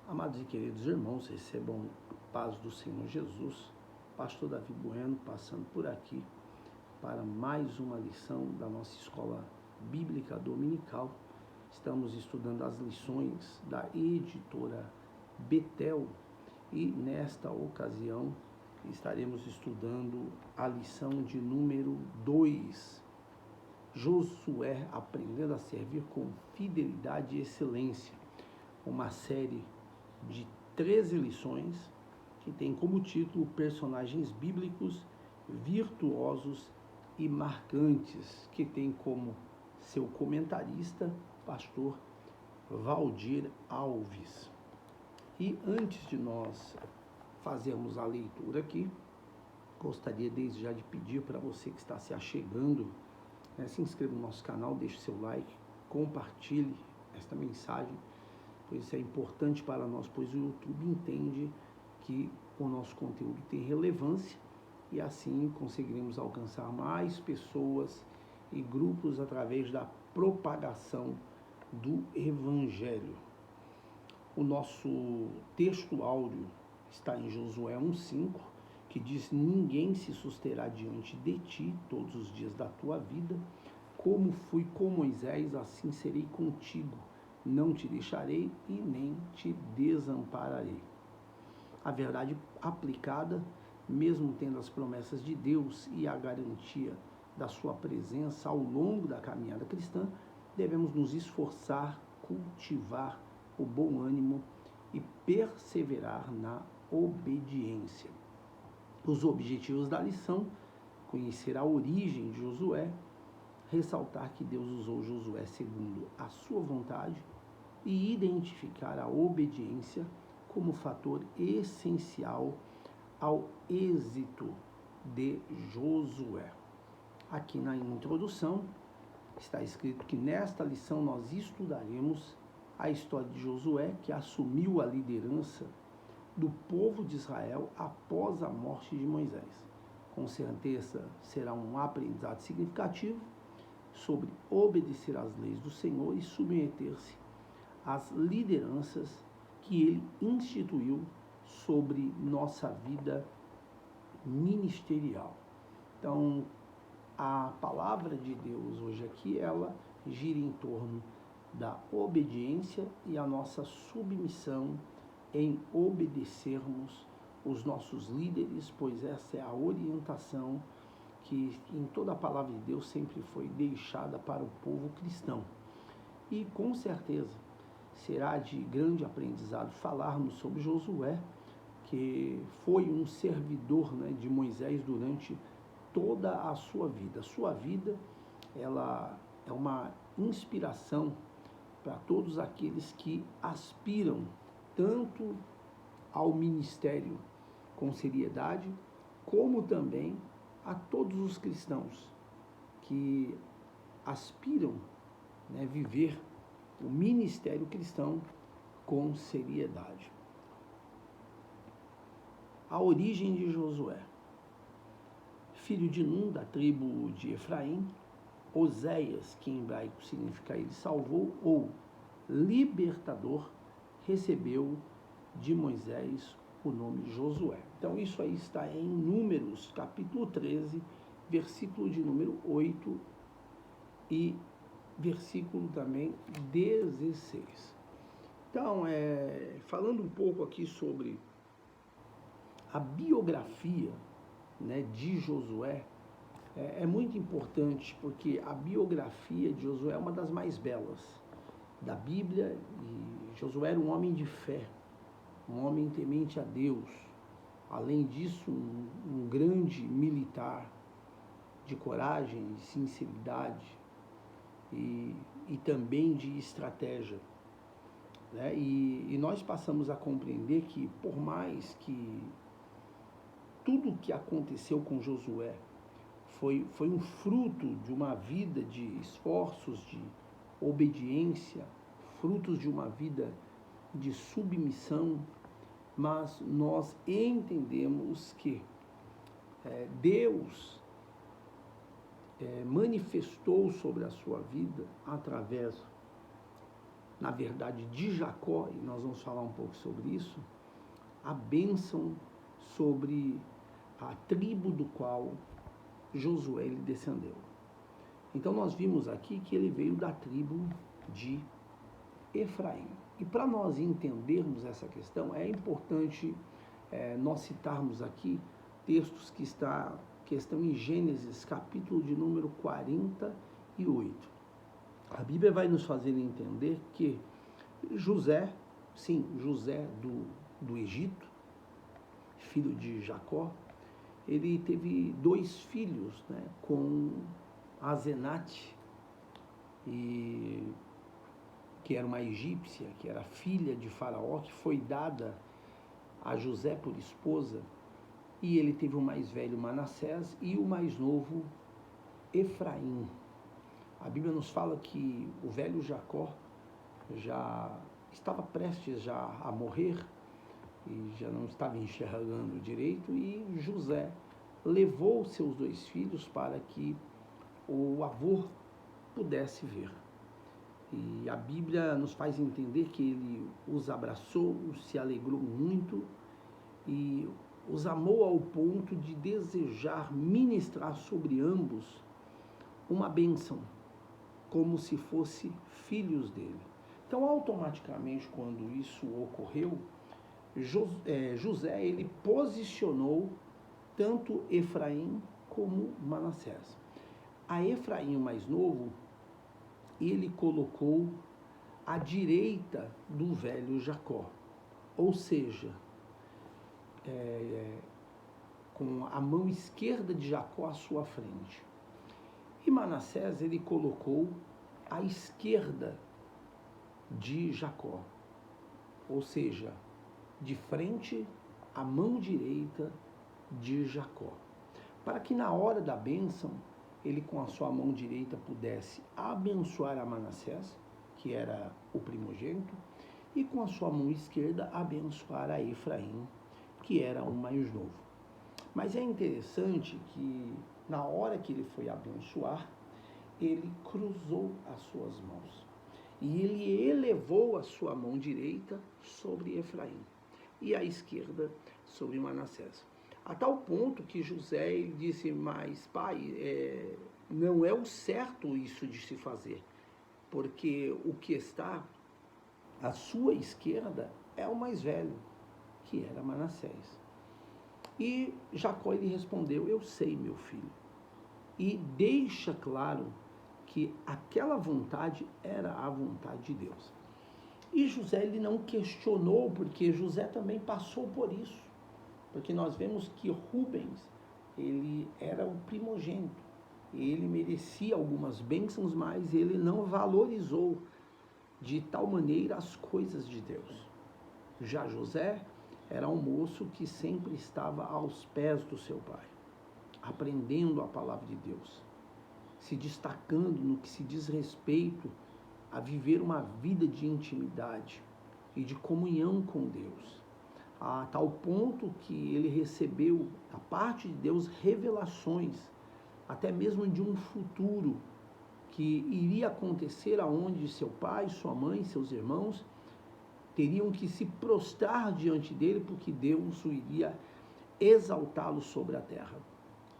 Amados e queridos irmãos, recebam a paz do Senhor Jesus. Pastor Davi Bueno passando por aqui para mais uma lição da nossa escola bíblica dominical. Estamos estudando as lições da editora Betel e nesta ocasião estaremos estudando a lição de número 2. Josué aprendendo a servir com fidelidade e excelência. Uma série de 13 lições que tem como título Personagens Bíblicos Virtuosos e Marcantes, que tem como seu comentarista pastor Valdir Alves. E antes de nós fazermos a leitura aqui, gostaria desde já de pedir para você que está se achegando, se inscreva no nosso canal, deixe seu like, compartilhe esta mensagem, pois isso é importante para nós, pois o YouTube entende que o nosso conteúdo tem relevância e assim conseguiremos alcançar mais pessoas e grupos através da propagação do Evangelho. O nosso texto áudio está em Josué 1,5, que diz: ninguém se susterá diante de ti todos os dias da tua vida, como fui com Moisés, assim serei contigo. Não te deixarei e nem te desampararei. A verdade aplicada, mesmo tendo as promessas de Deus e a garantia da sua presença ao longo da caminhada cristã, devemos nos esforçar, cultivar o bom ânimo e perseverar na obediência. Os objetivos da lição: conhecer a origem de Josué, ressaltar que Deus usou Josué segundo a sua vontade e identificar a obediência como fator essencial ao êxito de Josué. Aqui na introdução está escrito que nesta lição nós estudaremos a história de Josué, que assumiu a liderança do povo de Israel após a morte de Moisés. Com certeza será um aprendizado significativo sobre obedecer às leis do Senhor e submeter-se às lideranças que ele instituiu sobre nossa vida ministerial. Então, a palavra de Deus hoje aqui, ela gira em torno da obediência e a nossa submissão em obedecermos os nossos líderes, pois essa é a orientação que em toda a palavra de Deus sempre foi deixada para o povo cristão. E com certeza será de grande aprendizado falarmos sobre Josué, que foi um servidor, de Moisés durante toda a sua vida. A sua vida, ela é uma inspiração para todos aqueles que aspiram tanto ao ministério com seriedade, como também a todos os cristãos que aspiram viver o ministério cristão com seriedade. A origem de Josué: filho de Num, da tribo de Efraim. Oséias, que em hebraico significa ele salvou, ou libertador, recebeu de Moisés o nome Josué. Então isso aí está em Números, capítulo 13, versículo de número 8 e versículo também 16. Então, falando um pouco aqui sobre a biografia de Josué, é muito importante, porque a biografia de Josué é uma das mais belas da Bíblia, e Josué era um homem de fé, um homem temente a Deus, além disso, um grande militar de coragem e sinceridade e também de estratégia. E nós passamos a compreender que, por mais que tudo o que aconteceu com Josué foi um fruto de uma vida de esforços, de obediência, frutos de uma vida de submissão, mas nós entendemos que Deus manifestou sobre a sua vida através na verdade, de Jacó, e nós vamos falar um pouco sobre isso, a bênção sobre a tribo do qual Josué ele descendeu. Então nós vimos aqui que ele veio da tribo de Efraim. E para nós entendermos essa questão, é importante nós citarmos aqui textos que estão em Gênesis, capítulo de número 48. A Bíblia vai nos fazer entender que José, sim, José do Egito, filho de Jacó, ele teve 2 filhos, né, com Asenate, que era uma egípcia, que era filha de Faraó, que foi dada a José por esposa, e ele teve o mais velho Manassés e o mais novo Efraim. A Bíblia nos fala que o velho Jacó já estava prestes já a morrer e já não estava enxergando direito, e José levou seus 2 filhos para que o avô pudesse ver. E a Bíblia nos faz entender que ele os abraçou, se alegrou muito e os amou ao ponto de desejar ministrar sobre ambos uma bênção, como se fossem filhos dele. Então, automaticamente, quando isso ocorreu, José ele posicionou tanto Efraim como Manassés. A Efraim, o mais novo, ele colocou à direita do velho Jacó, ou seja, com a mão esquerda de Jacó à sua frente. E Manassés ele colocou à esquerda de Jacó, ou seja, de frente à mão direita de Jacó, para que na hora da bênção ele com a sua mão direita pudesse abençoar a Manassés, que era o primogênito, e com a sua mão esquerda abençoar a Efraim, que era o mais novo. Mas é interessante que na hora que ele foi abençoar, ele cruzou as suas mãos e ele elevou a sua mão direita sobre Efraim e a esquerda sobre Manassés. A tal ponto que José ele disse, mas pai, não é o certo isso de se fazer, porque o que está à sua esquerda é o mais velho, que era Manassés. E Jacó ele respondeu, eu sei, meu filho, e deixa claro que aquela vontade era a vontade de Deus. E José ele não questionou, porque José também passou por isso. Porque nós vemos que Rubens, ele era o primogênito. Ele merecia algumas bênçãos, mas ele não valorizou de tal maneira as coisas de Deus. Já José era um moço que sempre estava aos pés do seu pai, aprendendo a palavra de Deus, se destacando no que se diz respeito a viver uma vida de intimidade e de comunhão com Deus, a tal ponto que ele recebeu da parte de Deus revelações, até mesmo de um futuro que iria acontecer, aonde seu pai, sua mãe, seus irmãos teriam que se prostrar diante dele, porque Deus iria exaltá-lo sobre a terra.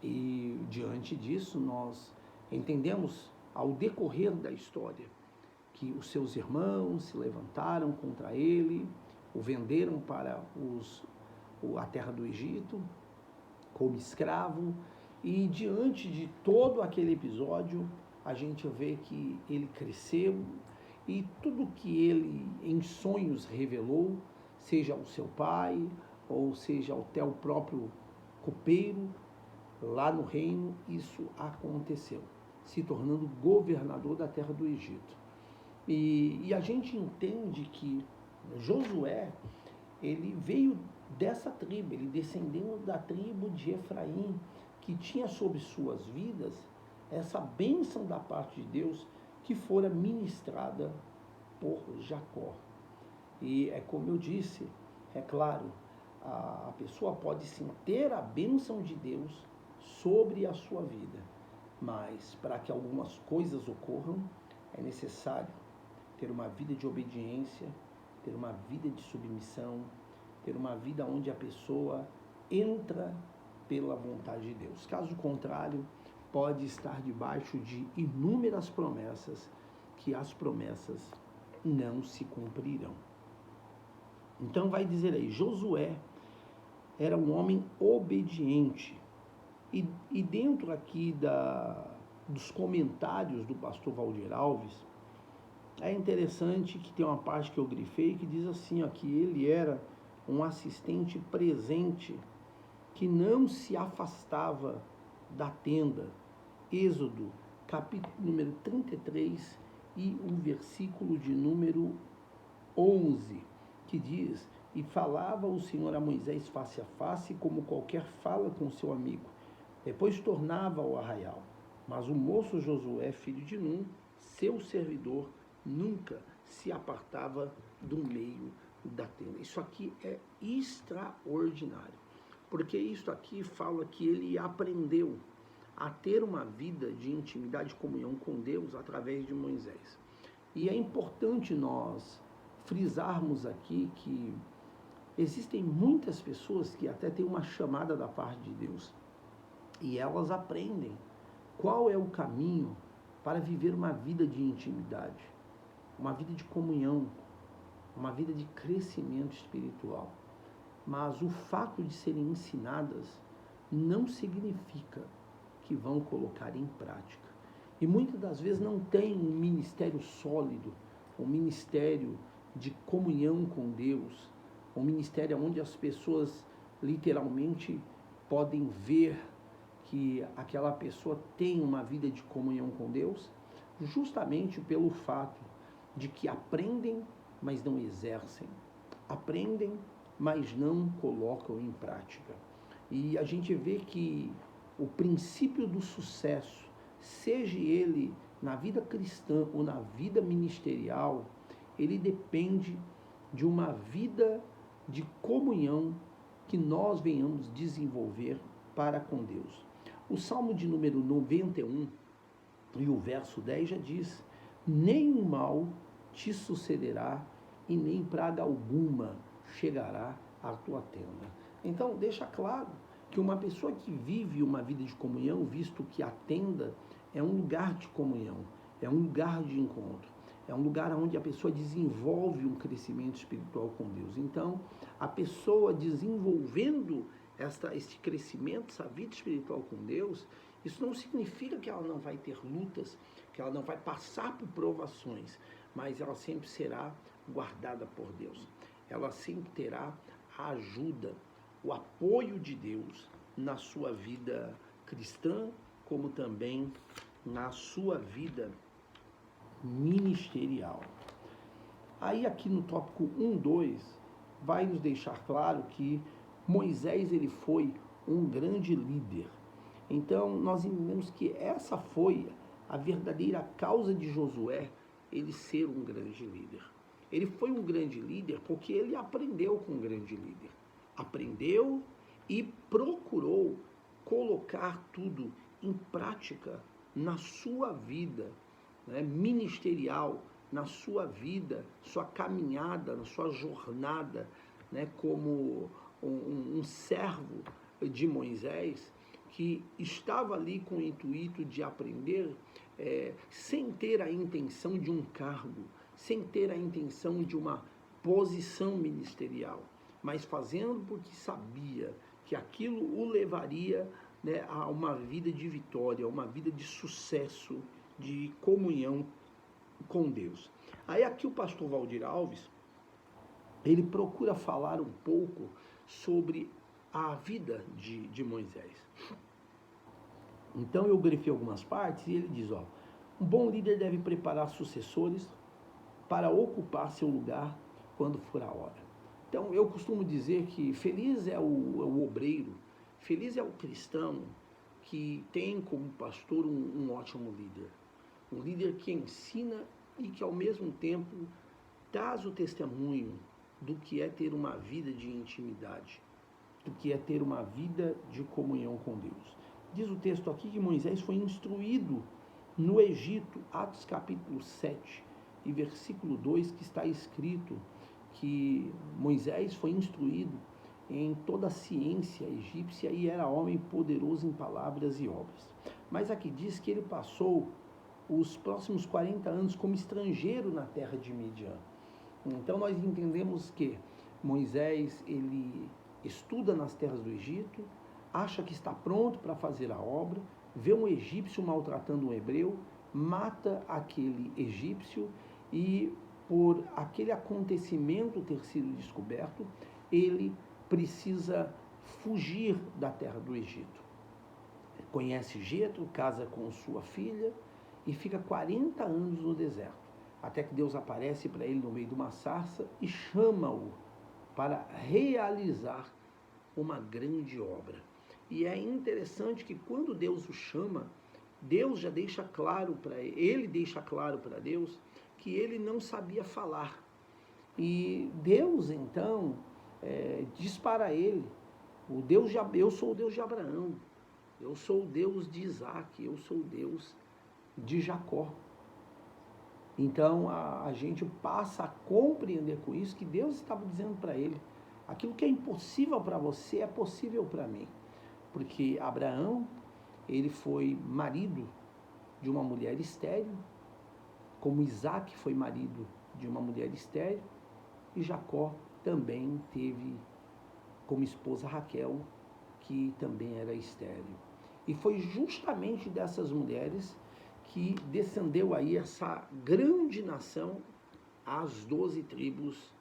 E diante disso nós entendemos, ao decorrer da história, que os seus irmãos se levantaram contra ele, o venderam para a terra do Egito como escravo, e diante de todo aquele episódio a gente vê que ele cresceu e tudo que ele em sonhos revelou, seja ao seu pai ou seja até o próprio copeiro lá no reino, isso aconteceu, se tornando governador da terra do Egito. E a gente entende que Josué, ele veio dessa tribo, ele descendeu da tribo de Efraim, que tinha sobre suas vidas essa bênção da parte de Deus que fora ministrada por Jacó. E é como eu disse, é claro, a pessoa pode sim ter a bênção de Deus sobre a sua vida, mas para que algumas coisas ocorram, é necessário ter uma vida de obediência, ter uma vida de submissão, ter uma vida onde a pessoa entra pela vontade de Deus. Caso contrário, pode estar debaixo de inúmeras promessas, que as promessas não se cumprirão. Então vai dizer aí, Josué era um homem obediente. E dentro aqui dos comentários do pastor Valdir Alves, é interessante que tem uma parte que eu grifei que diz assim, ó, que ele era um assistente presente que não se afastava da tenda. Êxodo, capítulo número 33 e o versículo de número 11, que diz: e falava o Senhor a Moisés face a face, como qualquer fala com seu amigo. Depois tornava ao arraial. Mas o moço Josué, filho de Num, seu servidor, nunca se apartava do meio da tenda. Isso aqui é extraordinário, porque isso aqui fala que ele aprendeu a ter uma vida de intimidade e comunhão com Deus através de Moisés. E é importante nós frisarmos aqui que existem muitas pessoas que até têm uma chamada da parte de Deus e elas aprendem qual é o caminho para viver uma vida de intimidade, uma vida de comunhão, uma vida de crescimento espiritual. Mas o fato de serem ensinadas não significa que vão colocar em prática. E muitas das vezes não tem um ministério sólido, um ministério de comunhão com Deus, um ministério onde as pessoas literalmente podem ver que aquela pessoa tem uma vida de comunhão com Deus, justamente pelo fato de que aprendem, mas não exercem. Aprendem, mas não colocam em prática. E a gente vê que o princípio do sucesso, seja ele na vida cristã ou na vida ministerial, ele depende de uma vida de comunhão que nós venhamos desenvolver para com Deus. O Salmo de número 91 e o verso 10 já diz: nenhum mal te sucederá e nem praga alguma chegará à tua tenda. Então, deixa claro que uma pessoa que vive uma vida de comunhão, visto que a tenda é um lugar de comunhão, é um lugar de encontro, é um lugar onde a pessoa desenvolve um crescimento espiritual com Deus. Então, a pessoa desenvolvendo este crescimento, essa vida espiritual com Deus, isso não significa que ela não vai ter lutas, que ela não vai passar por provações, mas ela sempre será guardada por Deus. Ela sempre terá a ajuda, o apoio de Deus na sua vida cristã, como também na sua vida ministerial. Aí aqui no tópico 1, 2, vai nos deixar claro que Moisés ele foi um grande líder. Então nós entendemos que essa foi a verdadeira causa de Josué, ele ser um grande líder. Ele foi um grande líder porque ele aprendeu com um grande líder. Aprendeu e procurou colocar tudo em prática na sua vida, né, ministerial, na sua vida, sua caminhada, na sua jornada, né, como um servo de Moisés, que estava ali com o intuito de aprender, sem ter a intenção de um cargo, sem ter a intenção de uma posição ministerial, mas fazendo porque sabia que aquilo o levaria, né, a uma vida de vitória, uma vida de sucesso, de comunhão com Deus. Aí aqui o pastor Valdir Alves, ele procura falar um pouco sobre a vida de Moisés. Então eu grifei algumas partes e ele diz, ó, um bom líder deve preparar sucessores para ocupar seu lugar quando for a hora. Então eu costumo dizer que feliz é o obreiro, feliz é o cristão que tem como pastor um ótimo líder. Um líder que ensina e que ao mesmo tempo traz o testemunho do que é ter uma vida de intimidade, do que é ter uma vida de comunhão com Deus. Diz o texto aqui que Moisés foi instruído no Egito, Atos capítulo 7, e versículo 2, que está escrito que Moisés foi instruído em toda a ciência egípcia e era homem poderoso em palavras e obras. Mas aqui diz que ele passou os próximos 40 anos como estrangeiro na terra de Midian. Então nós entendemos que Moisés, ele estuda nas terras do Egito, acha que está pronto para fazer a obra, vê um egípcio maltratando um hebreu, mata aquele egípcio e, por aquele acontecimento ter sido descoberto, ele precisa fugir da terra do Egito. Conhece Jetro, casa com sua filha e fica 40 anos no deserto, até que Deus aparece para ele no meio de uma sarça e chama-o para realizar uma grande obra. E é interessante que quando Deus o chama, Deus já deixa claro para ele, deixa claro para Deus que ele não sabia falar. E Deus então diz para ele, eu sou o Deus de Abraão, eu sou o Deus de Isaac, eu sou o Deus de Jacó. Então a gente passa a compreender com isso que Deus estava dizendo para ele, aquilo que é impossível para você é possível para mim. Porque Abraão, ele foi marido de uma mulher estéril, como Isaac foi marido de uma mulher estéril, e Jacó também teve como esposa Raquel, que também era estéril. E foi justamente dessas mulheres que descendeu aí essa grande nação, as 12 tribos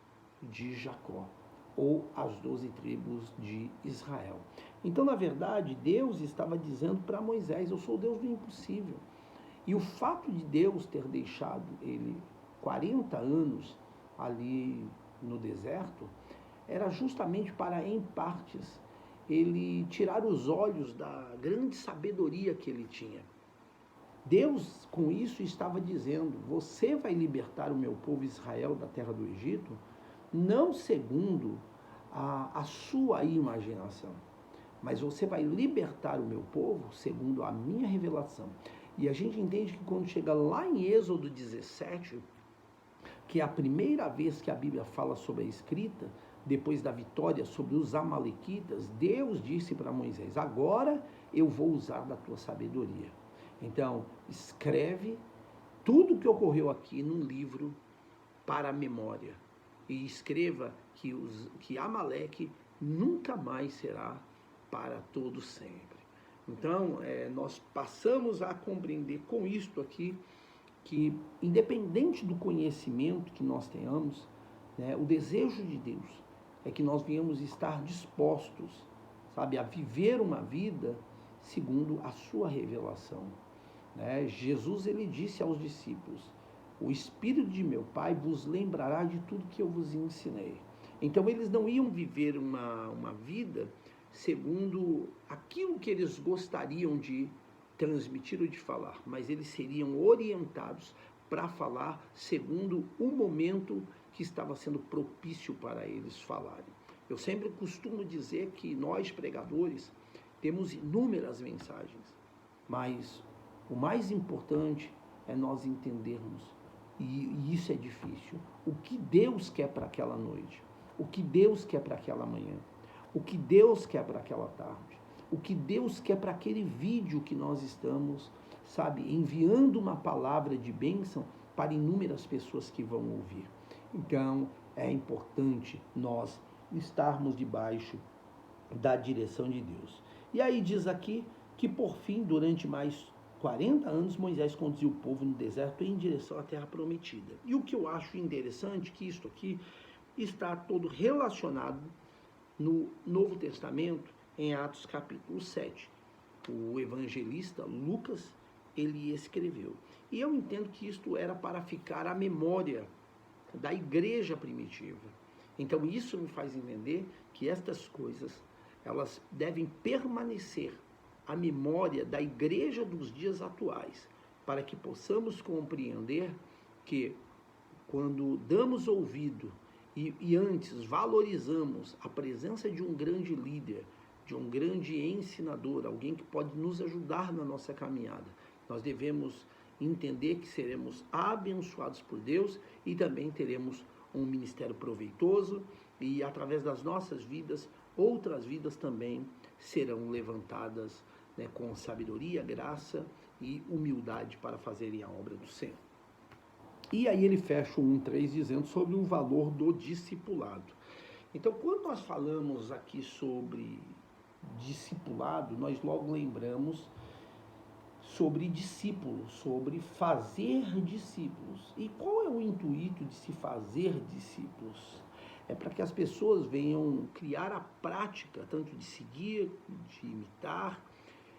de Jacó, ou as 12 tribos de Israel. Então, na verdade, Deus estava dizendo para Moisés, eu sou o Deus do impossível. E o fato de Deus ter deixado ele 40 anos ali no deserto, era justamente para, em partes, ele tirar os olhos da grande sabedoria que ele tinha. Deus, com isso, estava dizendo, você vai libertar o meu povo Israel da terra do Egito, não segundo a sua imaginação, mas você vai libertar o meu povo segundo a minha revelação. E a gente entende que quando chega lá em Êxodo 17, que é a primeira vez que a Bíblia fala sobre a escrita, depois da vitória sobre os amalequitas, Deus disse para Moisés, agora eu vou usar da tua sabedoria. Então, escreve tudo o que ocorreu aqui num livro para a memória. E escreva que Amaleque nunca mais será para todo sempre. Então, nós passamos a compreender com isto aqui, que independente do conhecimento que nós tenhamos, né, o desejo de Deus é que nós venhamos estar dispostos, sabe, a viver uma vida segundo a sua revelação. Jesus, ele disse aos discípulos, o Espírito de meu Pai vos lembrará de tudo que eu vos ensinei. Então eles não iam viver uma vida segundo aquilo que eles gostariam de transmitir ou de falar, mas eles seriam orientados para falar segundo o momento que estava sendo propício para eles falarem. Eu sempre costumo dizer que nós, pregadores, temos inúmeras mensagens, mas o mais importante é nós entendermos, e isso é difícil, o que Deus quer para aquela noite, o que Deus quer para aquela manhã, o que Deus quer para aquela tarde, o que Deus quer para aquele vídeo que nós estamos, sabe, enviando uma palavra de bênção para inúmeras pessoas que vão ouvir. Então, é importante nós estarmos debaixo da direção de Deus. E aí diz aqui que, por fim, durante mais 40 anos, Moisés conduziu o povo no deserto em direção à terra prometida. E o que eu acho interessante, que isto aqui está todo relacionado no Novo Testamento, em Atos capítulo 7. O evangelista Lucas, ele escreveu. E eu entendo que isto era para ficar à memória da igreja primitiva. Então isso me faz entender que estas coisas, elas devem permanecer à memória da igreja dos dias atuais, para que possamos compreender que quando damos ouvido e antes valorizamos a presença de um grande líder, de um grande ensinador, alguém que pode nos ajudar na nossa caminhada, nós devemos entender que seremos abençoados por Deus e também teremos um ministério proveitoso e através das nossas vidas, outras vidas também serão levantadas, né, com sabedoria, graça e humildade para fazerem a obra do Senhor. E aí ele fecha o 1:3 dizendo sobre o valor do discipulado. Então, quando nós falamos aqui sobre discipulado, nós logo lembramos sobre discípulos, sobre fazer discípulos. E qual é o intuito de se fazer discípulos? É para que as pessoas venham criar a prática, tanto de seguir, de imitar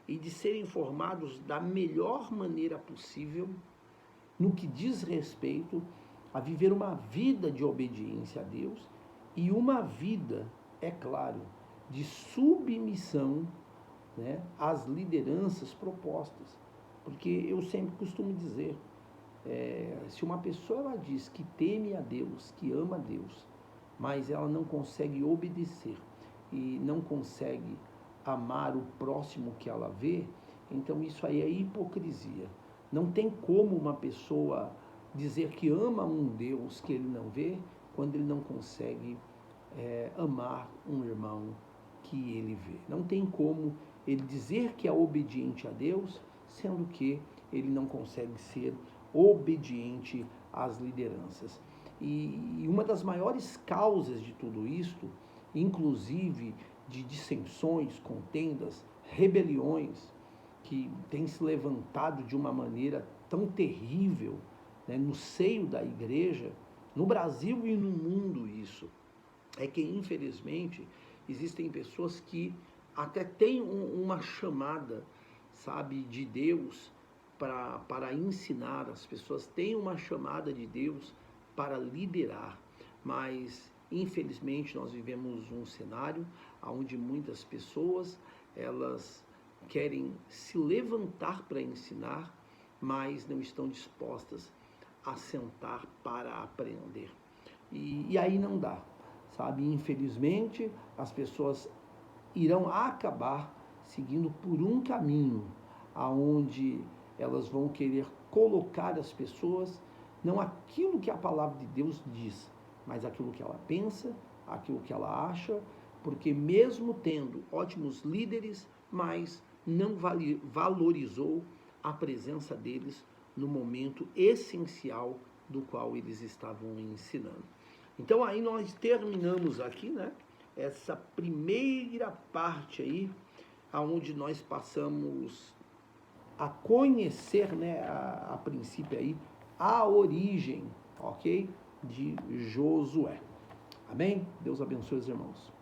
e de serem formados da melhor maneira possível no que diz respeito a viver uma vida de obediência a Deus e uma vida, é claro, de submissão, né, às lideranças propostas. Porque eu sempre costumo dizer, se uma pessoa ela diz que teme a Deus, que ama a Deus, mas ela não consegue obedecer e não consegue amar o próximo que ela vê, então isso aí é hipocrisia. Não tem como uma pessoa dizer que ama um Deus que ele não vê, quando ele não consegue amar um irmão que ele vê. Não tem como ele dizer que é obediente a Deus, sendo que ele não consegue ser obediente às lideranças. E uma das maiores causas de tudo isto, inclusive de dissensões, contendas, rebeliões, que tem se levantado de uma maneira tão terrível, né, no seio da igreja, no Brasil e no mundo isso, é que infelizmente existem pessoas que até têm uma chamada, sabe, de Deus para ensinar, as pessoas têm uma chamada de Deus para liderar, mas infelizmente nós vivemos um cenário onde muitas pessoas, elas querem se levantar para ensinar, mas não estão dispostas a sentar para aprender. E aí não dá, sabe? Infelizmente, as pessoas irão acabar seguindo por um caminho aonde elas vão querer colocar as pessoas, não aquilo que a palavra de Deus diz, mas aquilo que ela pensa, aquilo que ela acha, porque mesmo tendo ótimos líderes, mas não valorizou a presença deles no momento essencial do qual eles estavam ensinando. Então aí nós terminamos aqui, né, essa primeira parte aí, aonde nós passamos a conhecer, né, a princípio aí, a origem, ok, de Josué. Amém? Deus abençoe os irmãos.